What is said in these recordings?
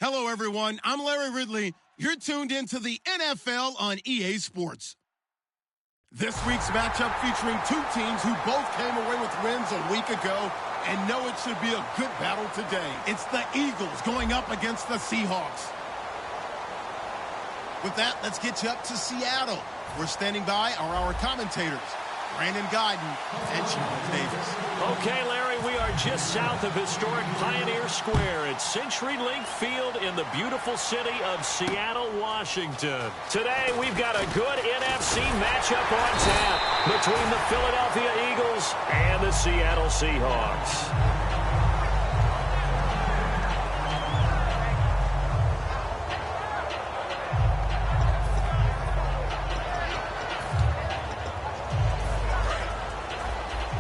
Hello, everyone. I'm Larry Ridley. You're tuned into the NFL on EA Sports. This week's matchup featuring two teams who both came away with wins a week ago and know it should be a good battle today. It's the Eagles going up against the Seahawks. With that, let's get you up to Seattle. We're standing by are our commentators, Brandon Guyton and Charles Davis. Okay, Larry, we are just south of historic Pioneer Square at CenturyLink Field in the beautiful city of Seattle, Washington. Today, we've got a good NFC matchup on tap between the Philadelphia Eagles and the Seattle Seahawks.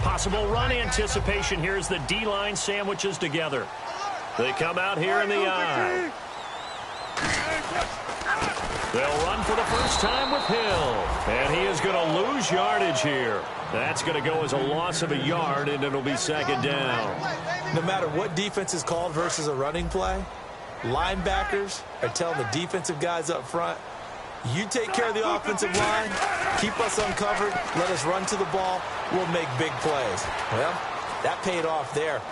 Possible run anticipation here as the D-line sandwiches together. They come out here in the eye. They'll run for the first time with Hill. And he is going to lose yardage here. That's going to go as a loss of a yard, and it'll be second down. No matter what defense is called versus a running play, linebackers are telling the defensive guys up front, you take care of the offensive line, keep us uncovered, let us run to the ball, we'll make big plays. Well, that paid off there.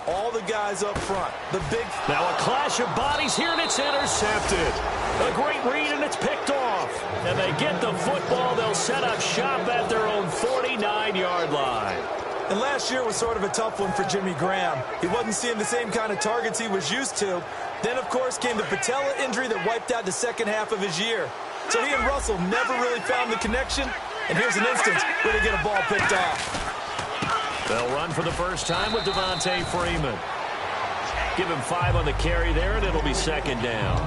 All the guys up front, the big... Now a clash of bodies here, and it's intercepted. A great read, and it's picked off. And they get the football. They'll set up shop at their own 49-yard line. And last year was sort of a tough one for Jimmy Graham. He wasn't seeing the same kind of targets he was used to. Then, of course, came the patella injury that wiped out the second half of his year. So he and Russell never really found the connection. And here's an instance where they get a ball picked off. They'll run for the first time with Devontae Freeman. Give him 5 on the carry there, and it'll be second down.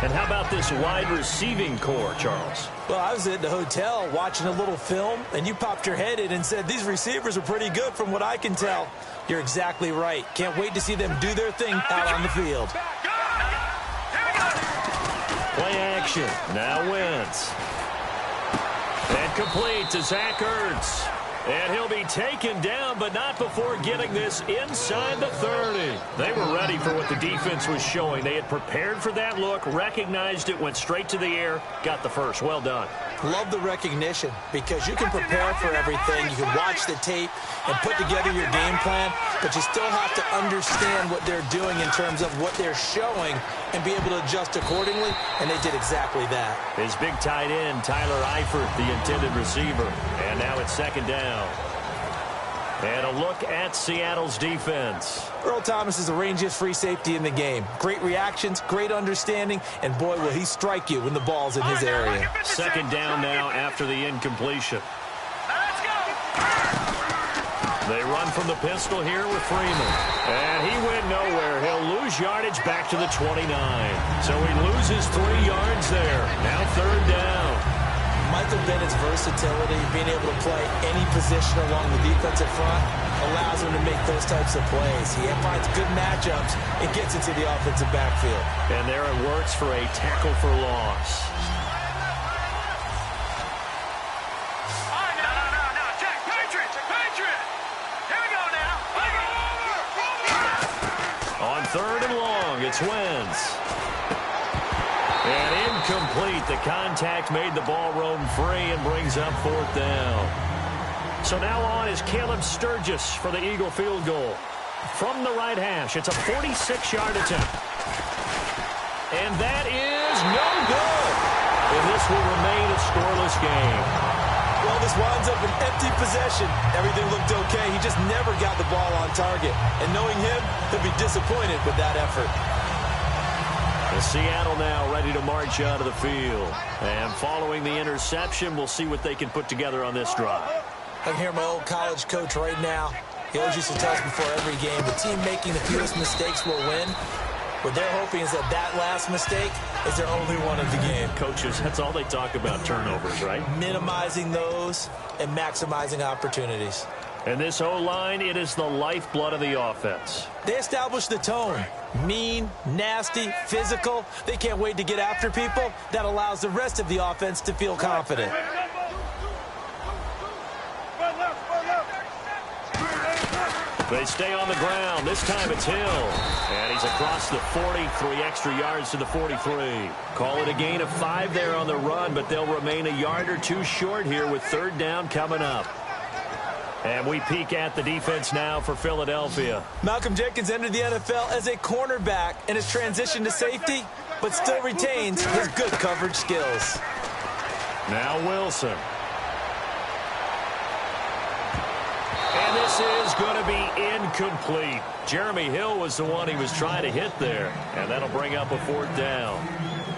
And how about this wide receiving core, Charles? Well, I was at the hotel watching a little film, and you popped your head in and said, these receivers are pretty good from what I can tell. You're exactly right. Can't wait to see them do their thing out on the field. Play action. Now Wentz. And complete to Zach Ertz. And he'll be taken down, but not before getting this inside the 30. They were ready for what the defense was showing. They had prepared for that look, recognized it, went straight to the air, got the first. Well done. Love the recognition because you can prepare for everything. You can watch the tape and put together your game plan, but you still have to understand what they're doing in terms of what they're showing and be able to adjust accordingly, and they did exactly that. His big tight end, Tyler Eifert, the intended receiver. And now it's second down. And a look at Seattle's defense. Earl Thomas is the rangiest free safety in the game. Great reactions, great understanding, and boy, will he strike you when the ball's in his area. Second down now after the incompletion. They run from the pistol here with Freeman. And he went nowhere. He'll lose yardage back to the 29. So he loses 3 yards there. Now third down. Michael Bennett's versatility, being able to play any position along the defensive front, allows him to make those types of plays. He finds good matchups and gets into the offensive backfield. And there it works for a tackle for loss. On third and long, it's Wentz. And incomplete. The contact made the ball roam free and brings up fourth down. So now on is Caleb Sturgis for the Eagle field goal. From the right hash, it's a 46-yard attempt. And that is no good. And this will remain a scoreless game. Well, this winds up an empty possession. Everything looked okay. He just never got the ball on target. And knowing him, he'll be disappointed with that effort. And Seattle now ready to march out of the field. And following the interception, we'll see what they can put together on this drive. I can hear my old college coach right now. He always used to tell us before every game, the team making the fewest mistakes will win. What they're hoping is that last mistake is their only one of the game. Coaches, that's all they talk about, turnovers, right? Minimizing those and maximizing opportunities. And this O-line, it is the lifeblood of the offense. They establish the tone. Mean, nasty, physical. They can't wait to get after people. That allows the rest of the offense to feel confident. They stay on the ground. This time it's Hill. And he's across the 40, 3 extra yards to the 43. Call it a gain of 5 there on the run, but they'll remain a yard or 2 short here with 3rd down coming up. And we peek at the defense now for Philadelphia. Malcolm Jenkins entered the NFL as a cornerback and has transitioned to safety, but still retains his good coverage skills. Now Wilson. And this is going to be incomplete. Jeremy Hill was the one he was trying to hit there, and that'll bring up a 4th down.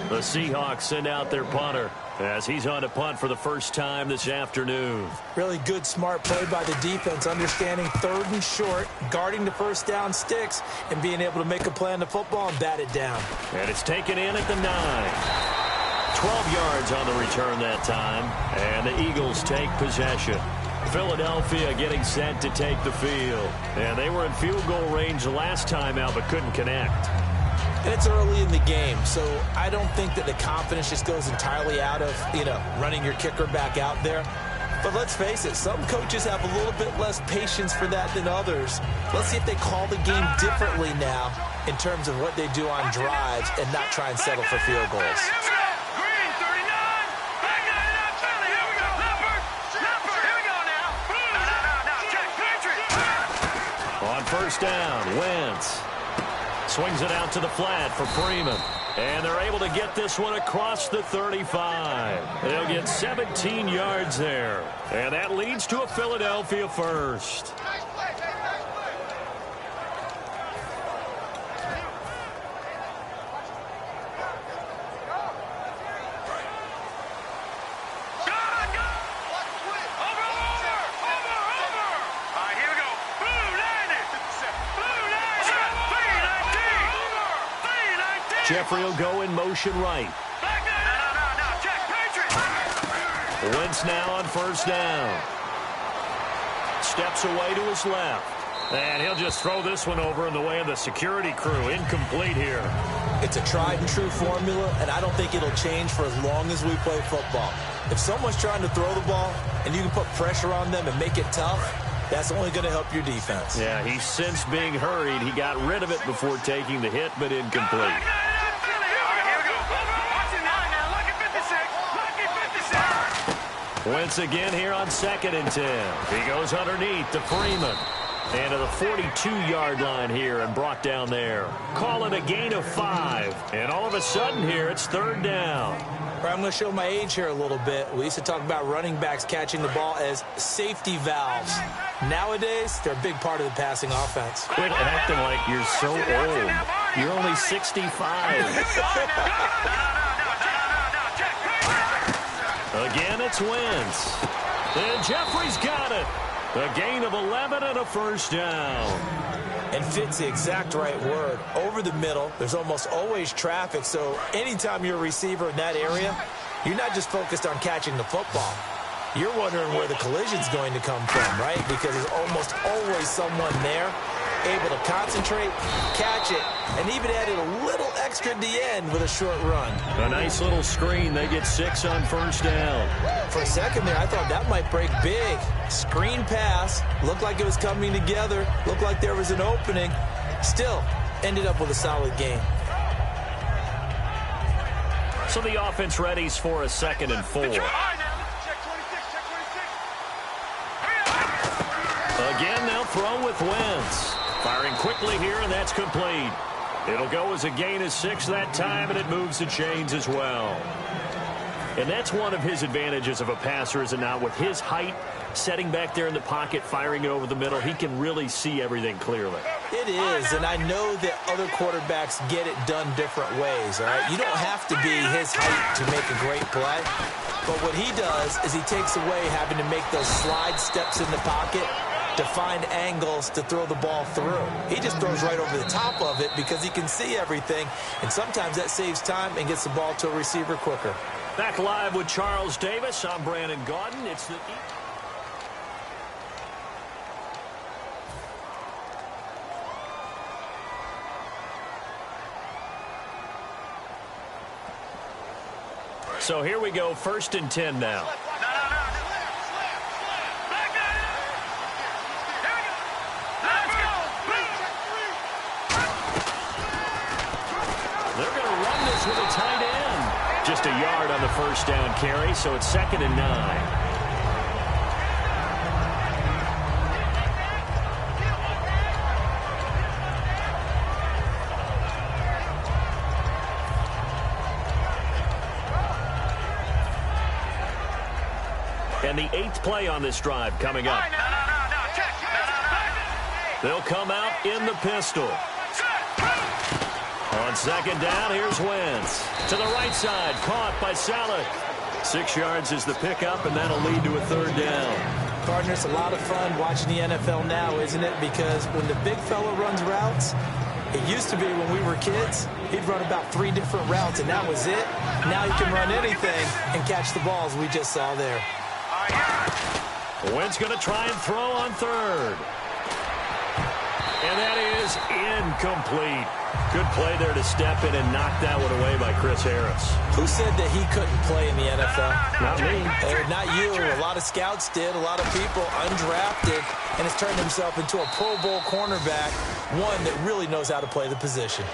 The Seahawks send out their punter as he's on to punt for the first time this afternoon. Really good, smart play by the defense, understanding 3rd and short, guarding the first down sticks, and being able to make a play on the football and bat it down. And it's taken in at the 9. 12 yards on the return that time, and the Eagles take possession. Philadelphia getting set to take the field. And they were in field goal range the last time out, but couldn't connect. And it's early in the game, so I don't think that the confidence just goes entirely out of, running your kicker back out there. But let's face it, some coaches have a little bit less patience for that than others. Let's see if they call the game differently now in terms of what they do on drives and not try and settle for field goals. On first down, Wentz swings it out to the flat for Freeman. And they're able to get this one across the 35. They'll get 17 yards there. And that leads to a Philadelphia first. Jeffrey will go in motion right. Wentz now on first down. Steps away to his left. And he'll just throw this one over in the way of the security crew. Incomplete here. It's a tried and true formula, and I don't think it'll change for as long as we play football. If someone's trying to throw the ball and you can put pressure on them and make it tough, that's only going to help your defense. Yeah, he's since being hurried. He got rid of it before taking the hit, but incomplete. Wentz again here on 2nd and 10. He goes underneath to Freeman. And to the 42-yard line here and brought down there. Call it a gain of 5. And all of a sudden here, it's 3rd down. I'm going to show my age here a little bit. We used to talk about running backs catching the ball as safety valves. Nowadays, they're a big part of the passing offense. Quit acting like you're so old. You're only 65. Again, it's Wentz. And Jeffrey's got it. A gain of 11 and a first down. And fits the exact right word. Over the middle, there's almost always traffic, so anytime you're a receiver in that area, you're not just focused on catching the football. You're wondering where the collision's going to come from, right? Because there's almost always someone there able to concentrate, catch it, and even added a little extra at the end with a short run. A nice little screen. They get 6 on first down. For a second there, I thought that might break big. Screen pass. Looked like it was coming together. Looked like there was an opening. Still, ended up with a solid game. So the offense readies for a 2nd and 4. Again, they'll throw with Wentz. Firing quickly here, and that's complete. It'll go as a gain of 6 that time, and it moves the chains as well. And that's one of his advantages of a passer, is it not? With his height, setting back there in the pocket, firing it over the middle, he can really see everything clearly. It is, and I know that other quarterbacks get it done different ways, all right? You don't have to be his height to make a great play. But what he does is he takes away having to make those slide steps in the pocket to find angles to throw the ball through. He just throws right over the top of it because he can see everything, and sometimes that saves time and gets the ball to a receiver quicker. Back live with Charles Davis. I'm Brandon Gaudin. It's the... So here we go, 1st and 10 now. Let's go! yard on the first down carry, so it's 2nd and 9. And the 8th play on this drive coming up. They'll come out in the pistol. On 2nd down, here's Wentz. To the right side, caught by Saleh. 6 yards is the pickup, and that'll lead to a 3rd down. Partner, it's a lot of fun watching the NFL now, isn't it? Because when the big fella runs routes, it used to be when we were kids, he'd run about 3 different routes, and that was it. Now he can run anything and catch the balls we just saw there. Wentz going to try and throw on 3rd. And that is incomplete. Good play there to step in and knock that one away by Chris Harris. Who said that he couldn't play in the NFL? Not me. Not you. A lot of scouts did. A lot of people undrafted, and has turned himself into a Pro Bowl cornerback, one that really knows how to play the position.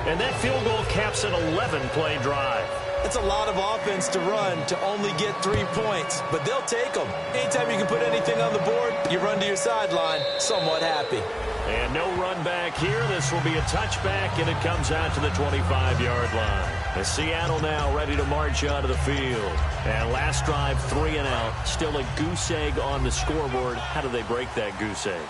And that field goal caps an 11-play drive. It's a lot of offense to run to only get 3 points, but they'll take them. Anytime you can put anything on the board, you run to your sideline somewhat happy. And no run back here. This will be a touchback, and it comes out to the 25-yard line. As Seattle now ready to march onto the field. And last drive, 3 and out. Still a goose egg on the scoreboard. How do they break that goose egg?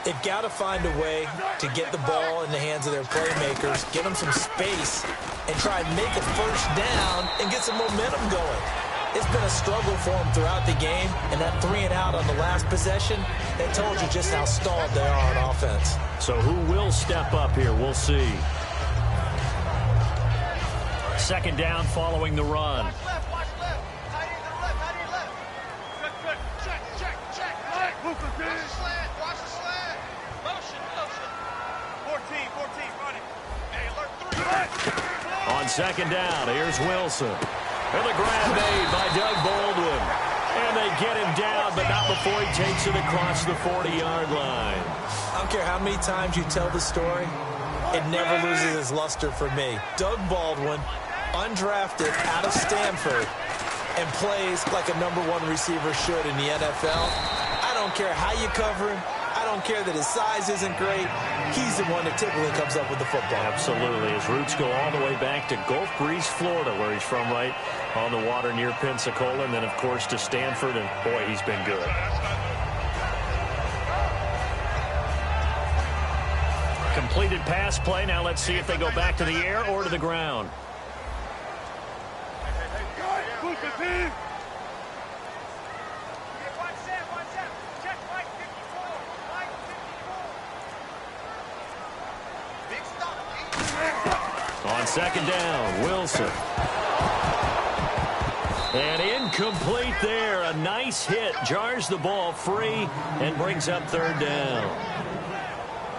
They've got to find a way to get the ball in the hands of their playmakers, get them some space, and try and make a first down and get some momentum going. It's been a struggle for them throughout the game, and that 3 and out on the last possession, that told you just how stalled they are on offense. So who will step up here? We'll see. 2nd down following the run. On 2nd down, here's Wilson. And the grab made by Doug Baldwin. And they get him down, but not before he takes it across the 40-yard line. I don't care how many times you tell the story, it never loses its luster for me. Doug Baldwin, undrafted out of Stanford, and plays like a #1 receiver should in the NFL. I don't care how you cover him. I don't care that his size isn't great. He's the one that typically comes up with the football. Absolutely. His roots go all the way back to Gulf Breeze, Florida, where he's from, right on the water near Pensacola, and then, of course, to Stanford, and, boy, he's been good. Completed pass play. Now let's see if they go back to the air or to the ground. On 2nd down, Wilson. And incomplete there. A nice hit. Jars the ball free and brings up 3rd down.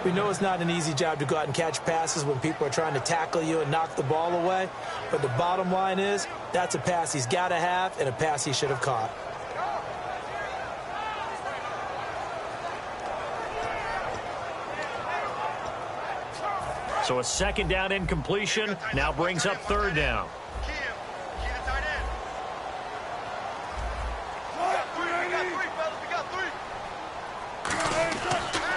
We know it's not an easy job to go out and catch passes when people are trying to tackle you and knock the ball away. But the bottom line is, that's a pass he's got to have and a pass he should have caught. So a 2nd down incompletion now brings up 3rd down.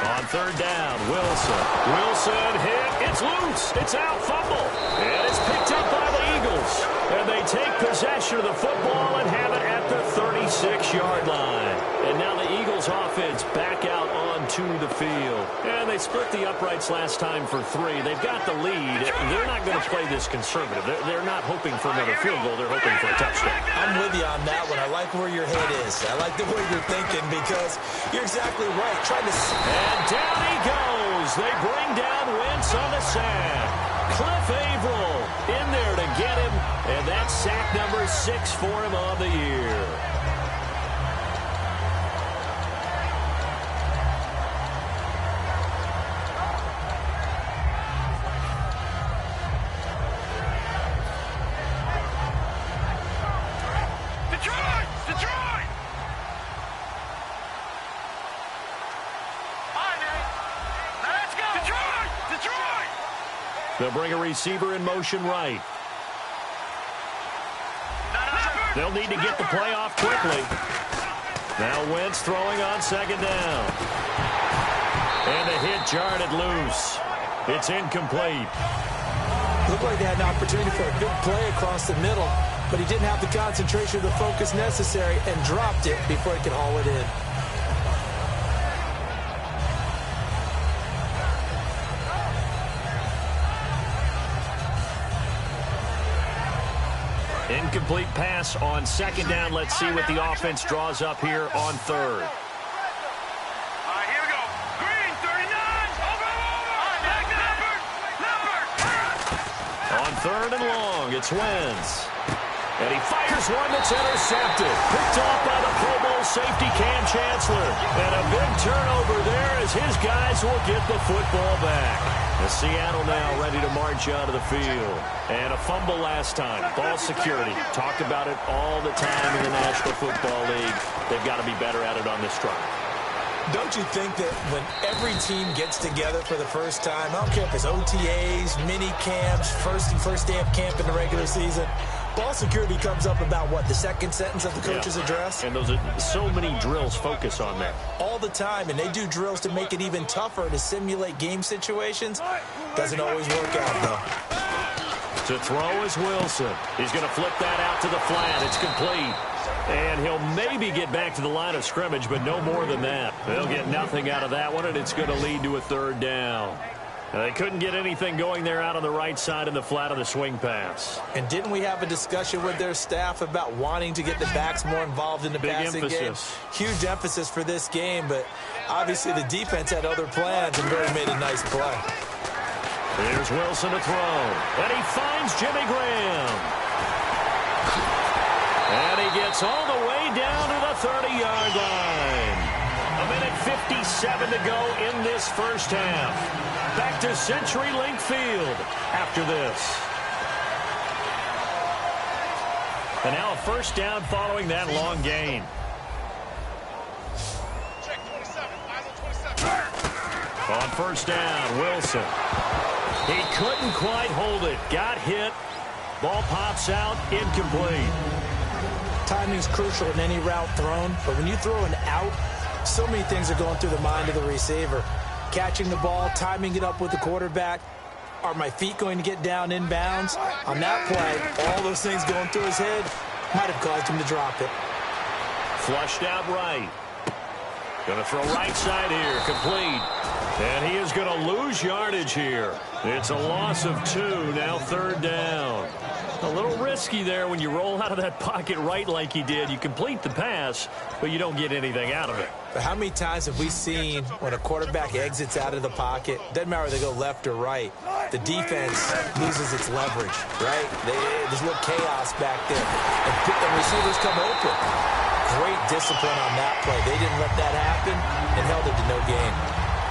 On 3rd down, Wilson. Wilson hit. It's loose. It's out. Fumble. And it's picked up by the Eagles. And they take possession of the football and have it at the 36-yard line. And now the Eagles offense back out onto the field. And they split the uprights last time for 3. They've got the lead. They're not going to play this conservative. They're not hoping for another field goal. They're hoping for a touchdown. I'm with you on that one. I like where your head is. I like the way you're thinking because you're exactly right. And down he goes. They bring down Wentz on the sack. Cliff Averill in there to get him. And that's sack number 6 for him on the year. They'll bring a receiver in motion right. They'll need to get the play off quickly. Now Wentz throwing on second down. And the hit jarred it loose. It's incomplete. Looked like they had an opportunity for a big play across the middle, but he didn't have the concentration or the focus necessary and dropped it before he could haul it in. Incomplete pass on second down. Let's see what the offense draws up here on third. Here we go. Green, 39. Over. On third and long, it's Wentz. And he fires one that's intercepted. Picked off by the Pro Bowl safety Cam Chancellor. And a big turnover there as his guys will get the football back. And Seattle now ready to march out of the field. And a fumble last time. Ball security. Talked about it all the time in the National Football League. They've got to be better at it on this drive. Don't you think that when every team gets together for the first time, I don't care if it's OTAs, mini camps, first day of camp in the regular season, ball security comes up about what, the second sentence of the coach's address? And those are so many drills focus on that. All the time, and they do drills to make it even tougher to simulate game situations. Doesn't always work out, though. To throw is Wilson. He's going to flip that out to the flat. It's complete. And he'll maybe get back to the line of scrimmage, but no more than that. They'll get nothing out of that one, and it's going to lead to a third down. They couldn't get anything going there out on the right side in the flat of the swing pass. And didn't we have a discussion with their staff about wanting to get the backs more involved in the passing game? Huge emphasis for this game, but obviously the defense had other plans and really made a nice play. Here's Wilson to throw, and he finds Jimmy Graham. And he gets all the way down to the 30-yard line. A minute 57 to go in this first half. Back to CenturyLink Field after this. And now a first down following that long gain. Check 27. Eyes on 27. On first down, Wilson. He couldn't quite hold it. Got hit. Ball pops out. Incomplete. Timing's crucial in any route thrown, but when you throw an out, so many things are going through the mind of the receiver. Catching the ball, timing it up with the quarterback. Are my feet going to get down inbounds? On that play, all those things going through his head might have caused him to drop it. Flushed out right. Going to throw right side here, complete. And he is going to lose yardage here. It's a loss of 2, now third down. A little risky there when you roll out of that pocket right like he did. You complete the pass, but you don't get anything out of it. But how many times have we seen when a quarterback exits out of the pocket, doesn't matter whether they go left or right, the defense loses its leverage, right? There's a little chaos back there. And receivers come open. Great discipline on that play. They didn't let that happen and held it to no gain.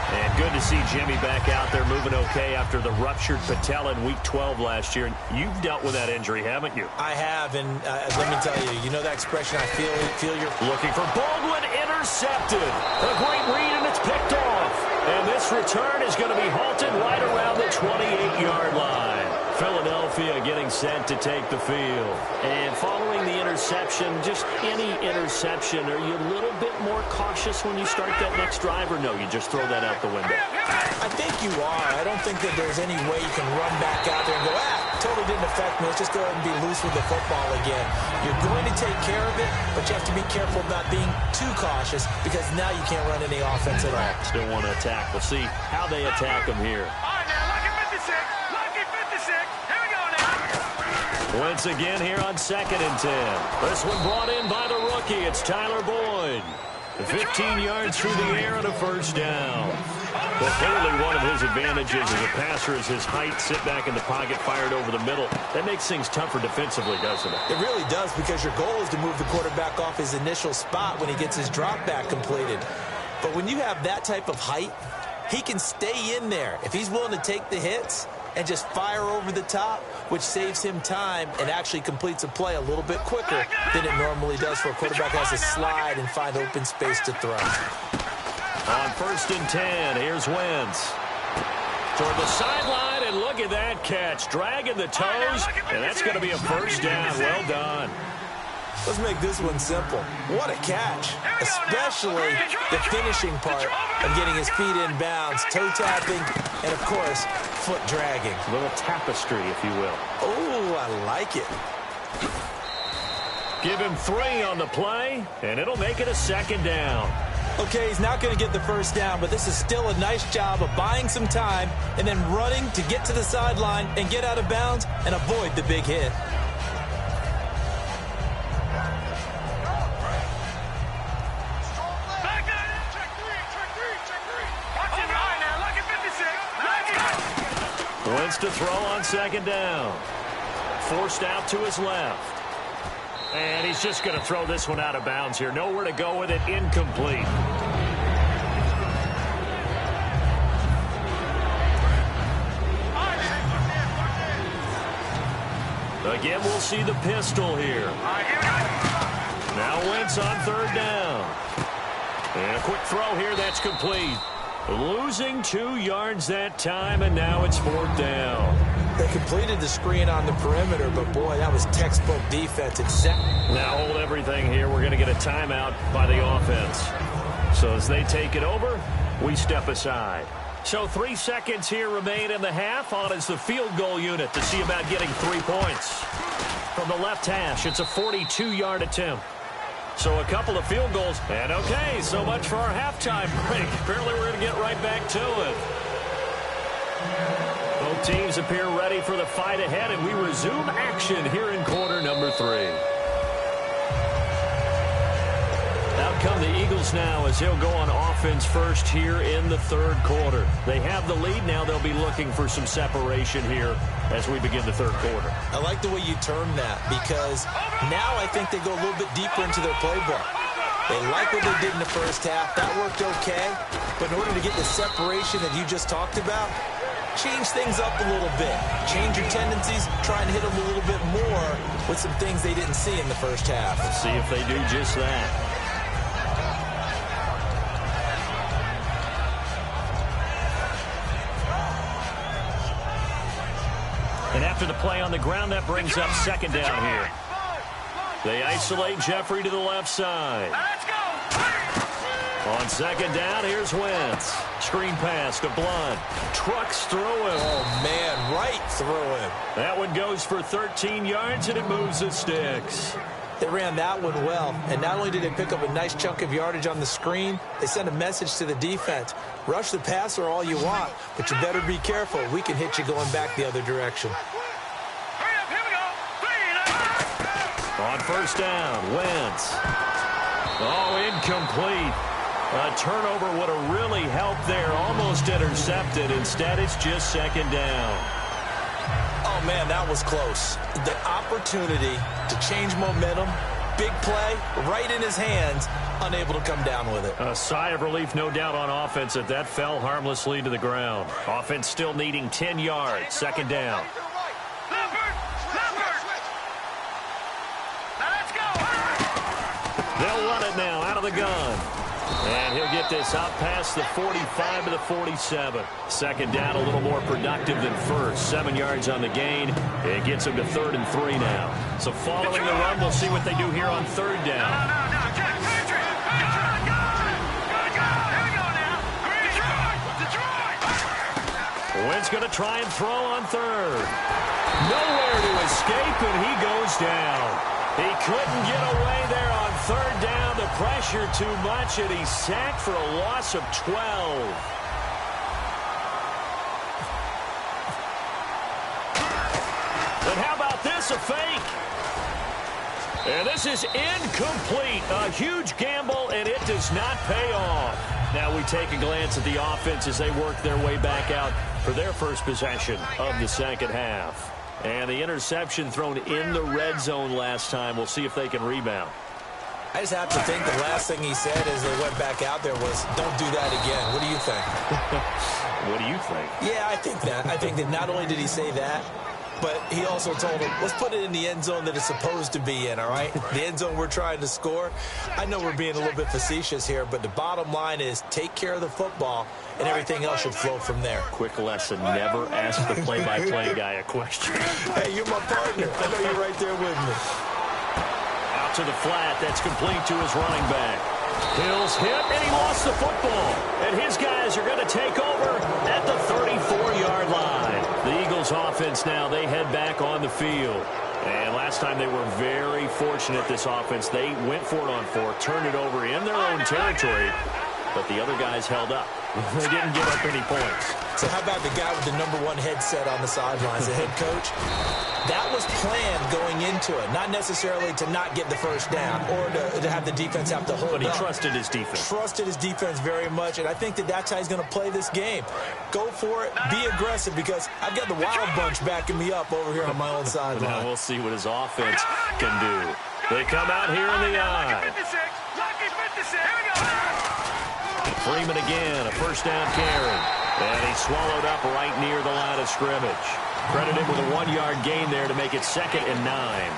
And good to see Jimmy back out there moving okay after the ruptured patella in Week 12 last year. You've dealt with that injury, haven't you? I have, and let me tell you, you know that expression, I feel you're looking for Baldwin, intercepted. A great read, and it's picked off. And this return is going to be halted right around the 28-yard line. Philadelphia getting set to take the field. And following the interception, just any interception, are you a little bit more cautious when you start that next drive, or no, you just throw that out the window? I think you are. I don't think that there's any way you can run back out there and go, totally didn't affect me. Let's just go ahead and be loose with the football again. You're going to take care of it, but you have to be careful about being too cautious because now you can't run any offense at all. Still want to attack. We'll see how they attack him here. All right, now, lucky 56. Lucky 56. Here we go now. Once again here on 2nd and 10. This one brought in by the rookie. It's Tyler Boyd. 15 yards through the air and a first down. Well, clearly one of his advantages as a passer is his height, sit back in the pocket, fired over the middle. That makes things tougher defensively, doesn't it? It really does, because your goal is to move the quarterback off his initial spot when he gets his drop back completed. But when you have that type of height, he can stay in there. If he's willing to take the hits and just fire over the top, which saves him time and actually completes a play a little bit quicker than it normally does for a quarterback who has to slide and find open space to throw. On 1st and 10, here's Wentz. Toward the sideline, and look at that catch. Dragging the toes, and that's going to be a first down. Well done. Let's make this one simple. What a catch, especially the finishing part of getting his feet in bounds, toe tapping, and, of course, foot dragging. A little tapestry, if you will. Oh, I like it. Give him 3 on the play, and it'll make it a 2nd down. Okay, he's not going to get the first down, but this is still a nice job of buying some time and then running to get to the sideline and get out of bounds and avoid the big hit. Wins to throw on 2nd down. Forced out to his left. And he's just going to throw this one out of bounds here. Nowhere to go with it. Incomplete. Again, we'll see the pistol here. Now Wentz on 3rd down. And a quick throw here. That's complete. Losing 2 yards that time, and now it's 4th down. They completed the screen on the perimeter, but, boy, that was textbook defense. Now hold everything here. We're going to get a timeout by the offense. So as they take it over, we step aside. So 3 seconds here remain in the half. On is the field goal unit to see about getting 3 points. From the left hash, it's a 42-yard attempt. So a couple of field goals. And okay, so much for our halftime break. Apparently we're going to get right back to it. Both teams appear ready for the fight ahead, and we resume action here in quarter number 3. Out come the Eagles now as they'll go on offense first here in the 3rd quarter. They have the lead now. They'll be looking for some separation here as we begin the 3rd quarter. I like the way you term that because now I think they go a little bit deeper into their playbook. They like what they did in the first half. That worked okay. But in order to get the separation that you just talked about, change things up a little bit. Change your tendencies. Try and hit them a little bit more with some things they didn't see in the first half. Let's see if they do just that. And after the play on the ground, that brings up 2nd down here. They isolate Jeffrey to the left side. On 2nd down, here's Wentz. Screen pass to Blunt. Trucks through him. Oh, man, right through him. That one goes for 13 yards, and it moves the sticks. They ran that one well, and not only did they pick up a nice chunk of yardage on the screen, they sent a message to the defense. Rush the passer all you want, but you better be careful. We can hit you going back the other direction. On 1st down, Wentz. Oh, incomplete. A turnover would have really helped there. Almost intercepted. Instead, it's just 2nd down. Oh, man, that was close. The opportunity to change momentum, big play, right in his hands, unable to come down with it. A sigh of relief, no doubt, on offense that that fell harmlessly to the ground. Offense still needing 10 yards. 2nd down. They'll run it now out of the gun. And he'll get this out past the 45 to the 47. 2nd down, a little more productive than first. 7 yards on the gain. It gets him to 3rd and 3 now. So following the run, we'll see what they do here on 3rd down. Wentz going to try and throw on 3rd. Nowhere to escape, and he goes down. He couldn't get away there on 3rd down. The pressure too much, and he's sacked for a loss of 12. And how about this, a fake? And this is incomplete. A huge gamble, and it does not pay off. Now we take a glance at the offense as they work their way back out for their first possession of the 2nd half. And the interception thrown in the red zone last time. We'll see if they can rebound. I just have to think the last thing he said as they went back out there was, don't do that again. What do you think? What do you think? Yeah, I think that. I think that not only did he say that, but he also told him, let's put it in the end zone that it's supposed to be in, all right? The end zone we're trying to score. I know we're being a little bit facetious here, but the bottom line is take care of the football, and everything else should flow from there. Quick lesson, never ask the play-by-play guy a question. Hey, you're my partner. I know you're right there with me. to the flat. That's complete to his running back. Hill's hit, and he lost the football. And his guys are going to take over at the 34-yard line. The Eagles offense now, they head back on the field. And last time they were very fortunate, this offense. They went for it on 4, turned it over in their own territory, but the other guys held up. They didn't give up any points. So how about the guy with the #1 headset on the sidelines, the head coach? That was planned going into it, not necessarily to not get the first down or to have the defense have to hold up. But he trusted his defense. Trusted his defense very much, and I think that's how he's going to play this game. Go for it, be aggressive, because I've got the Wild Bunch backing me up over here on my own sideline. Now we'll see what his offense can do. They come out here in the eye. Lucky 56. Here we go. Freeman again, a first down carry. And he's swallowed up right near the line of scrimmage. Credit him with a 1-yard gain there to make it 2nd and 9.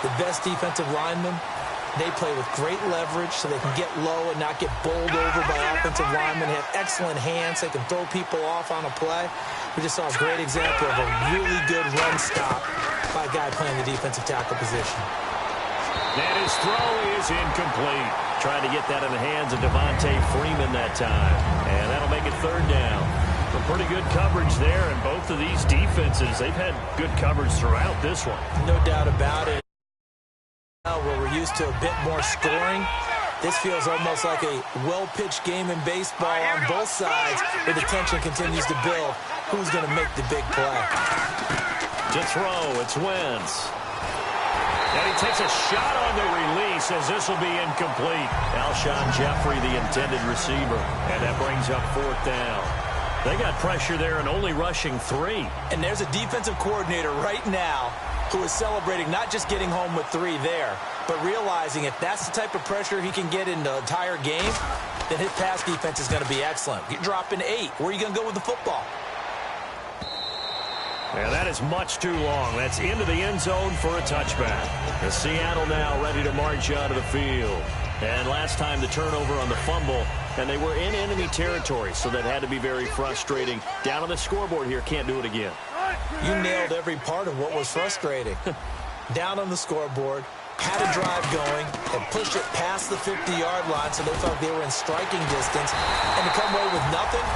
The best defensive linemen, they play with great leverage so they can get low and not get bowled over by offensive linemen. They have excellent hands. They can throw people off on a play. We just saw a great example of a really good run stop by a guy playing the defensive tackle position. And his throw is incomplete. Trying to get that in the hands of Devontae Freeman that time. And that'll make it 3rd down. Some pretty good coverage there, and both of these defenses, they've had good coverage throughout this one. No doubt about it. Where we're used to a bit more scoring, this feels almost like a well-pitched game in baseball on both sides, where the tension continues to build. Who's going to make the big play? To throw, it's Wentz. And he takes a shot on the release as this will be incomplete. Alshon Jeffrey, the intended receiver, and that brings up 4th down. They got pressure there and only rushing 3. And there's a defensive coordinator right now who is celebrating not just getting home with 3 there, but realizing if that's the type of pressure he can get in the entire game, then his pass defense is going to be excellent. You're dropping 8. Where are you going to go with the football? And that is much too long. That's into the end zone for a touchback. And Seattle now ready to march out of the field. And last time the turnover on the fumble, and they were in enemy territory, so that had to be very frustrating. Down on the scoreboard here, can't do it again. You nailed every part of what was frustrating. Down on the scoreboard, had a drive going, and pushed it past the 50-yard line so they felt they were in striking distance, and to come away with nothing,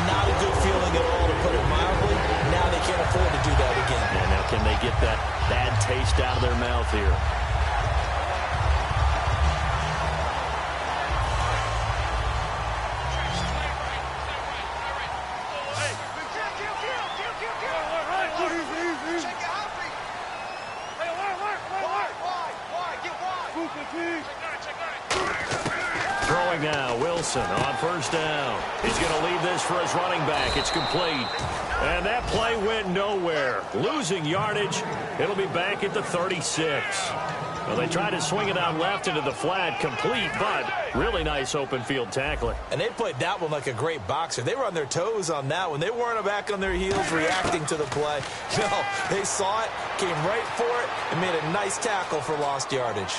not a good feeling at all, to put it mildly. Now they can't afford to do that again. And now can they get that bad taste out of their mouth here? Throwing now, Wilson on 1st down. He's going to leave this for his running back. It's complete. And that play went nowhere. Losing yardage. It'll be back at the 36. Well, they tried to swing it out left into the flat, complete, but really nice open field tackling. And they played that one like a great boxer. They were on their toes on that one. They weren't back on their heels reacting to the play. No, they saw it, came right for it, and made a nice tackle for lost yardage.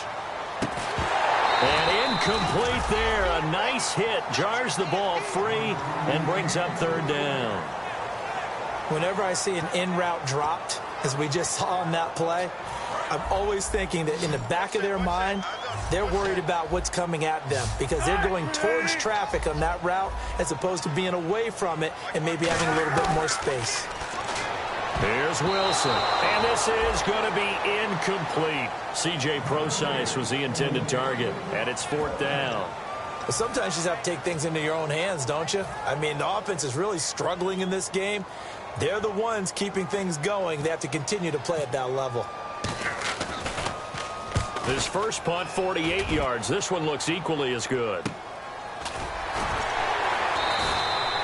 And incomplete there. A nice hit. Jars the ball free and brings up 3rd down. Whenever I see an in-route dropped, as we just saw on that play, I'm always thinking that in the back of their mind, they're worried about what's coming at them because they're going towards traffic on that route as opposed to being away from it and maybe having a little bit more space. Here's Wilson, and this is going to be incomplete. C.J. Prosise was the intended target, and it's 4th down. But sometimes you just have to take things into your own hands, don't you? I mean, the offense is really struggling in this game. They're the ones keeping things going. They have to continue to play at that level. His first punt, 48 yards. This one looks equally as good.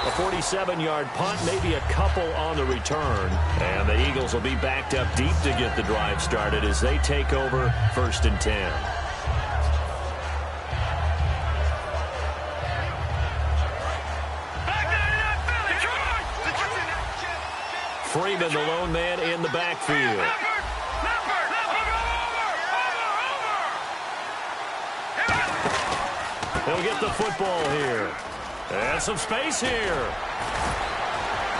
A 47-yard punt, maybe a couple on the return. And the Eagles will be backed up deep to get the drive started as they take over 1st and 10. Freeman, the lone man in the backfield. He'll get the football here. And some space here.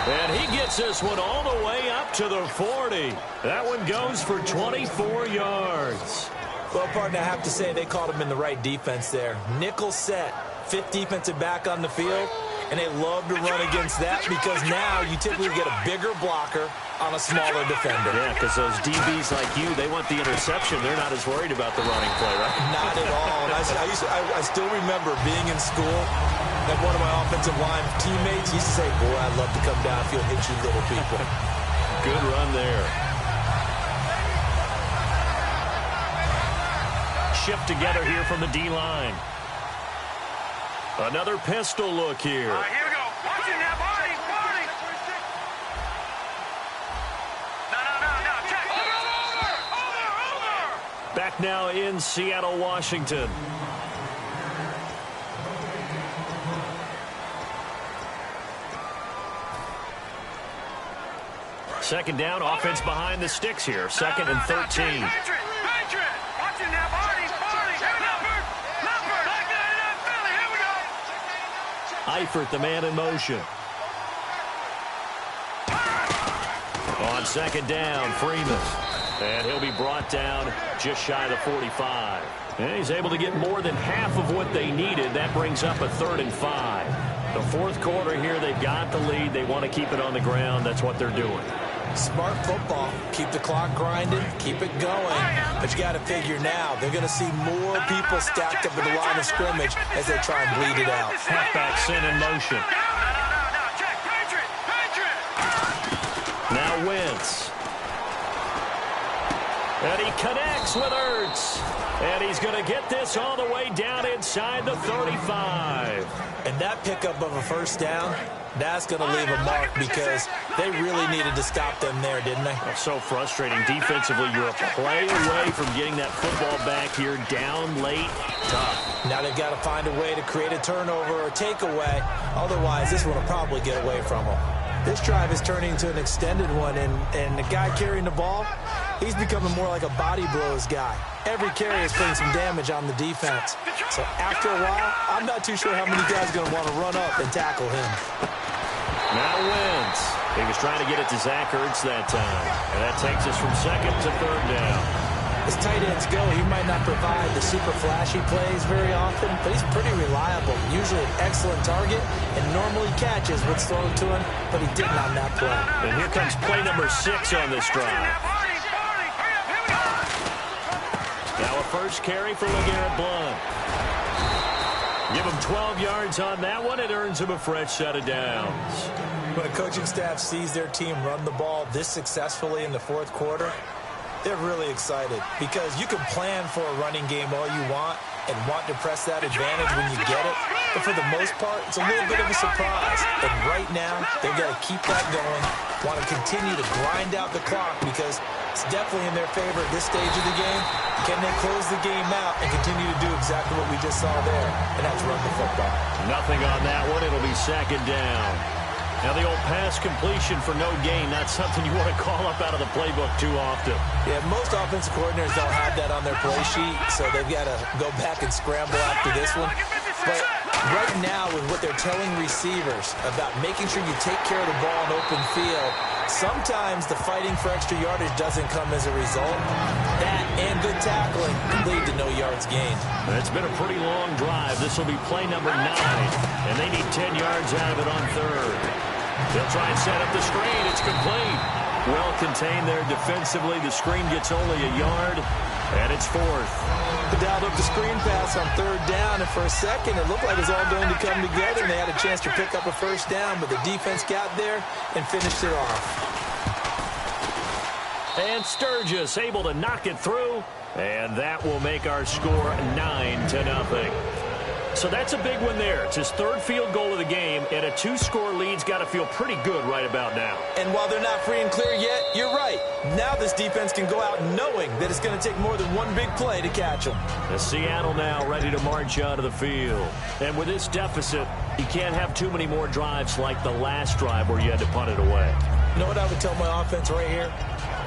And he gets this one all the way up to the 40. That one goes for 24 yards. Well, partner, I have to say they called him in the right defense there. Nickel set, fifth defensive back on the field, and they love to run against that because now you typically get a bigger blocker on a smaller defender. Yeah, because those DBs like you, they want the interception. They're not as worried about the running play, right? Not at all. And I still remember being in school, and one of my offensive line teammates used to say, boy, I'd love to come downfield and hit you little people. Good run there. Shift together here from the D-line. Another pistol look here. All right, here we go. Watch it now, Barney. No. Check. Over. Back now in Seattle, Washington. Second down, offense behind the sticks here. Second and 13. Patriot. Watch it now, Barney. Lumbert. Philly, here we go. Eifert, the man in motion. On second down, Freeman. And he'll be brought down just shy of the 45. And he's able to get more than half of what they needed. That brings up a 3rd and 5. The fourth quarter here, they've got the lead. They want to keep it on the ground. That's what they're doing. Smart football. Keep the clock grinding. Keep it going. But you got to figure now, they're going to see more people stacked up at the line of scrimmage as they try and bleed it out. Halfback sent in motion. No. Check. Patriot. Now Wentz. And he connects with Ertz. And he's going to get this all the way down inside the 35. And that pickup of a first down, that's going to leave a mark because they really needed to stop them there, didn't they? That's so frustrating. Defensively, you're a play away from getting that football back here down late. Tough. Now they've got to find a way to create a turnover or takeaway. Otherwise, this one will probably get away from them. This drive is turning into an extended one, and the guy carrying the ball, he's becoming more like a body blows guy. Every carry is putting some damage on the defense. So after a while, I'm not too sure how many guys are going to want to run up and tackle him. Now Wentz. He was trying to get it to Zach Ertz that time. And that takes us from second to 3rd down. As tight ends go, he might not provide the super flashy plays very often, but he's pretty reliable. Usually an excellent target, and normally catches what's thrown to him, but he didn't on that play. And here comes play number 6 on this drive. Now a first carry for LeGarrette Blount. Give him 12 yards on that one. It earns him a fresh set of downs. When a coaching staff sees their team run the ball this successfully in the fourth quarter, they're really excited because you can plan for a running game all you want and want to press that advantage when you get it. But for the most part, it's a little bit of a surprise. And right now, they've got to keep that going, want to continue to grind out the clock because it's definitely in their favor at this stage of the game. Can they close the game out and continue to do exactly what we just saw there? And that's run the football. Nothing on that one. It'll be second down. Now the old pass completion for no gain, not something you want to call up out of the playbook too often. Yeah, most offensive coordinators don't have that on their play sheet, so they've got to go back and scramble after this one. But right now, with what they're telling receivers about making sure you take care of the ball in open field, sometimes the fighting for extra yardage doesn't come as a result. That and good tackling lead to no yards gained. It's been a pretty long drive. This will be play number 9, and they need 10 yards out of it on 3rd. They'll try and set up the screen. It's complete. Well contained there defensively. The screen gets only a yard, and it's 4th. They dialed up the screen pass on 3rd down, and for a second it looked like it was all going to come together, and they had a chance to pick up a first down, but the defense got there and finished it off. And Sturgis able to knock it through, and that will make our score 9-0. So that's a big one there. It's his 3rd field goal of the game, and a 2-score lead's got to feel pretty good right about now. And while they're not free and clear yet, you're right. Now this defense can go out knowing that it's going to take more than one big play to catch them. The Seattle now ready to march out of the field. And with this deficit, you can't have too many more drives like the last drive where you had to punt it away. You know what I would tell my offense right here?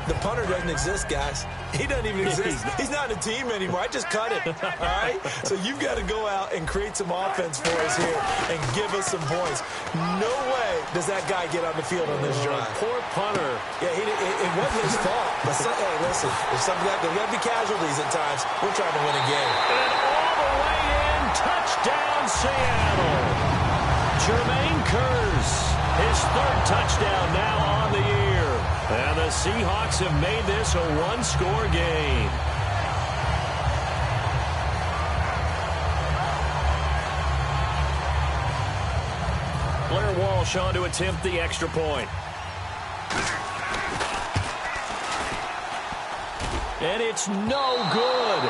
The punter doesn't exist, guys. He doesn't even exist. He's not a team anymore. I just cut it, all right? So you've got to go out and create some offense for us here and give us some points. No way does that guy get on the field on this drive? Poor punter. Yeah, it wasn't his fault. But hey, listen, there's something there's got to be casualties at times. We're trying to win a game. And all the way in, touchdown Seattle. Jermaine Kearse, his third touchdown now on the year. And the Seahawks have made this a one-score game. Blair Walsh on to attempt the extra point. And it's no good.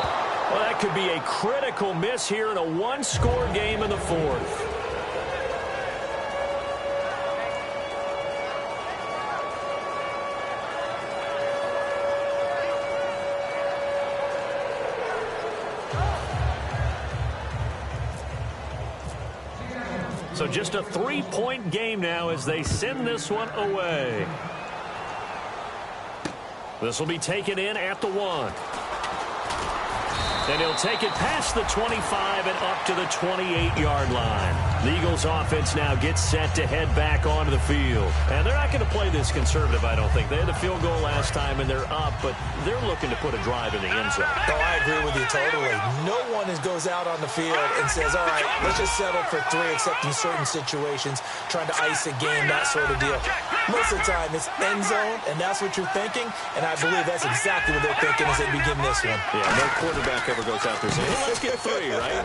Well, that could be a critical miss here in a one-score game in the fourth. So just a three-point game now as they send this one away. This will be taken in at the 1. And he'll take it past the 25 and up to the 28-yard line. The Eagles offense now gets set to head back onto the field. And they're not going to play this conservative, I don't think. They had the field goal last time and they're up, but they're looking to put a drive in the end zone. Oh, I agree with you totally. No one goes out on the field and says, all right, let's just settle for 3, except in certain situations, trying to ice a game, that sort of deal. Most of the time, it's end zone, and that's what you're thinking, and I believe that's exactly what they're thinking as they begin this one. Yeah, no quarterback ever goes out there saying, well, let's get 3, right?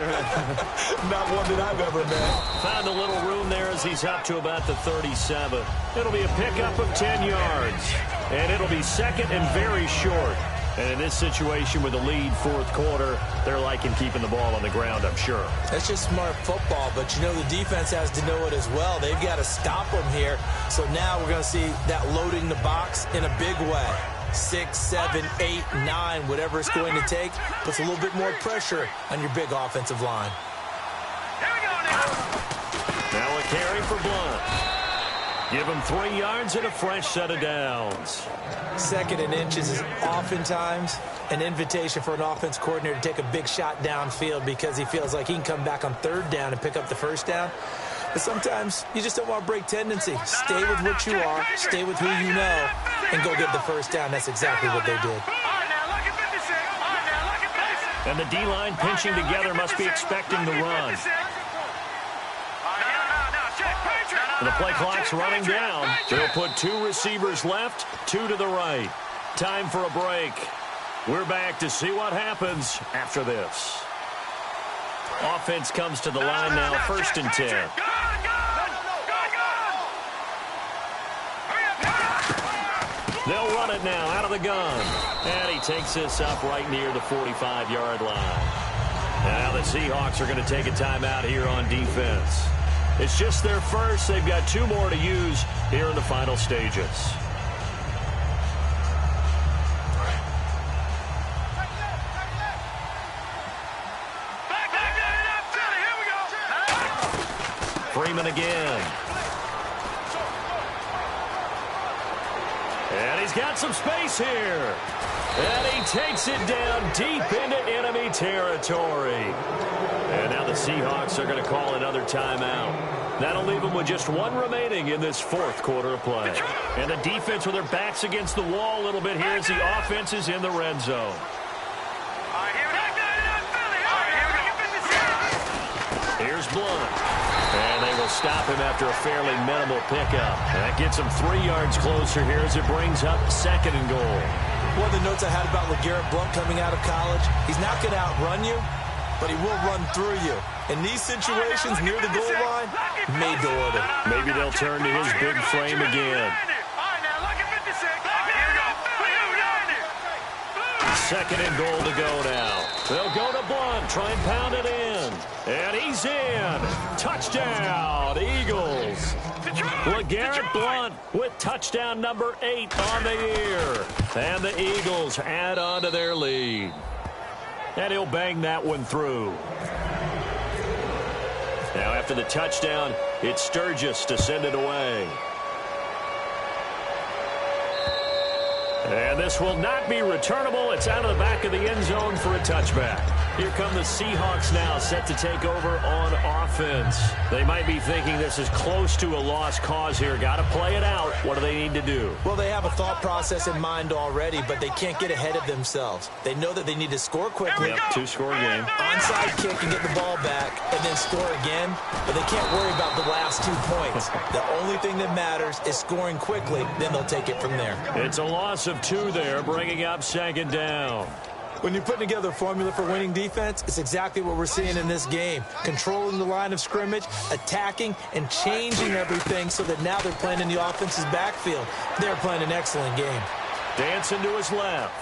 Not one that I've ever met. Found a little room there as he's up to about the 37. It'll be a pickup of 10 yards, and it'll be second and very short. And in this situation with the lead fourth quarter, they're liking keeping the ball on the ground, I'm sure. That's just smart football, but you know the defense has to know it as well. They've got to stop them here. So now we're going to see that loading the box in a big way. 6, 7, 8, 9, whatever it's going to take, puts a little bit more pressure on your big offensive line. Here we go now. Now a carry for Blunt. Give him 3 yards and a fresh set of downs. 2nd and inches is oftentimes an invitation for an offense coordinator to take a big shot downfield because he feels like he can come back on 3rd down and pick up the 1st down. But sometimes you just don't want to break tendency. Stay with what you are, stay with who you know, and go get the 1st down. That's exactly what they did. And the D-line pinching together must be expecting the run. The play clock's running down. They'll put 2 receivers left, 2 to the right. Time for a break. We're back to see what happens after this. Offense comes to the line now, 1st and 10. They'll run it now out of the gun. And he takes this up right near the 45-yard line. And now the Seahawks are going to take a timeout here on defense. It's just their first. They've got 2 more to use here in the final stages. Freeman again. And he's got some space here. And he takes it down deep into enemy territory. And now the Seahawks are going to call another timeout. That'll leave them with just 1 remaining in this 4th quarter of play. And the defense with their backs against the wall a little bit here as the offense is in the red zone. Here's Blunt. And they will stop him after a fairly minimal pickup. That gets him 3 yards closer here as it brings up 2nd and goal. One of the notes I had about LeGarrette Blount coming out of college, he's not going to outrun you, but he will run through you. In these situations near the goal line, made to order. Maybe they'll turn to his big frame again. 2nd and goal to go now. They'll go to Blunt, try and pound it in. And he's in. Touchdown, Eagles. LeGarrette Blount with touchdown number 8 on the year. And the Eagles add on to their lead. And he'll bang that one through. Now after the touchdown, it's Sturgis to send it away. And this will not be returnable. It's out of the back of the end zone for a touchback. Here come the Seahawks now, set to take over on offense. They might be thinking this is close to a lost cause here. Got to play it out. What do they need to do? Well, they have a thought process in mind already, but they can't get ahead of themselves. They know that they need to score quickly. Yep, two-score game. Onside kick and get the ball back, and then score again. But they can't worry about the last 2 points. The only thing that matters is scoring quickly. Then they'll take it from there. It's a loss of 2 there, bringing up second down. When you put together a formula for winning defense, it's exactly what we're seeing in this game. Controlling the line of scrimmage, attacking, and changing everything so that now they're playing in the offense's backfield. They're playing an excellent game. Dancing to his left.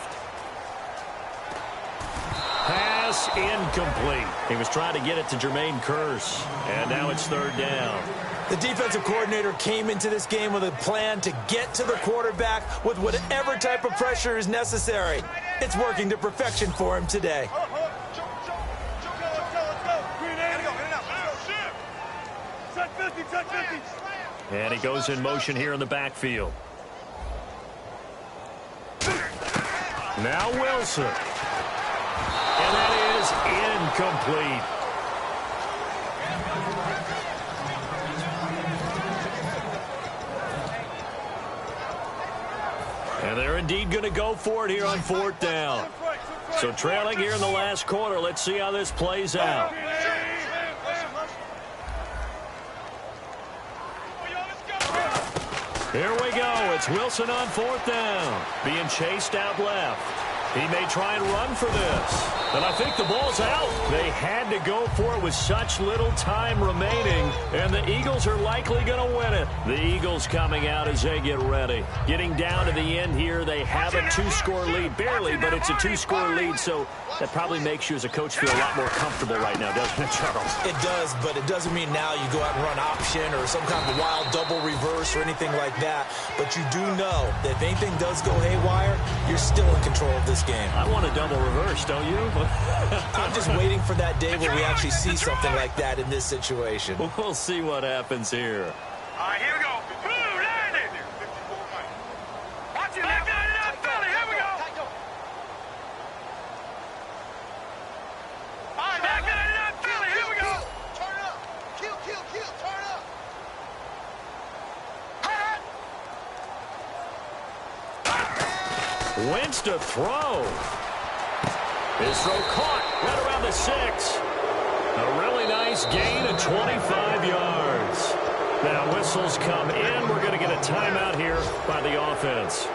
Pass incomplete. He was trying to get it to Jermaine Kearse, and now it's third down. The defensive coordinator came into this game with a plan to get to the quarterback with whatever type of pressure is necessary. It's working to perfection for him today. And he goes in motion here in the backfield. Now Wilson. And that is incomplete. And they're indeed going to go for it here on fourth down. So trailing here in the last quarter. Let's see how this plays out. Here we go. It's Wilson on fourth down. Being chased out left. He may try and run for this. And I think the ball's out. They had to go for it with such little time remaining. And the Eagles are likely going to win it. The Eagles coming out as they get ready. Getting down to the end here. They have a 2-score lead. Barely, but it's a 2-score lead. So that probably makes you as a coach feel a lot more comfortable right now, doesn't it, Charles? It does, but it doesn't mean now you go out and run option or some kind of wild double reverse or anything like that. But you do know that if anything does go haywire, you're still in control of this game. I want a double reverse, don't you? I'm just waiting for that day where we actually see something like that in this situation. We'll see what happens here. All right, here we go. Blue, landing. Watch it, left line it up, Philly. Here we go. All right, back line it up, Philly. Here we go. Turn up. Kill. Turn up. Wentz to throw. His throw caught right around the 6. A really nice gain of 25 yards. Now whistles come in. We're going to get a timeout here by the offense.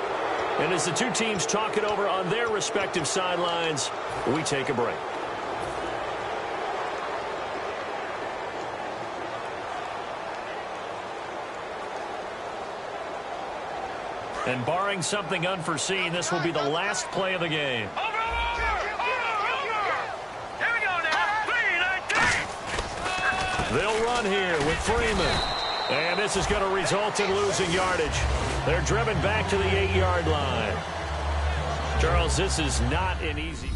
And as the two teams talk it over on their respective sidelines, we take a break. And barring something unforeseen, this will be the last play of the game. Over. Here we go now. 3, 19. They'll run here with Freeman. And this is going to result in losing yardage. They're driven back to the 8-yard line. Charles, this is not an easy...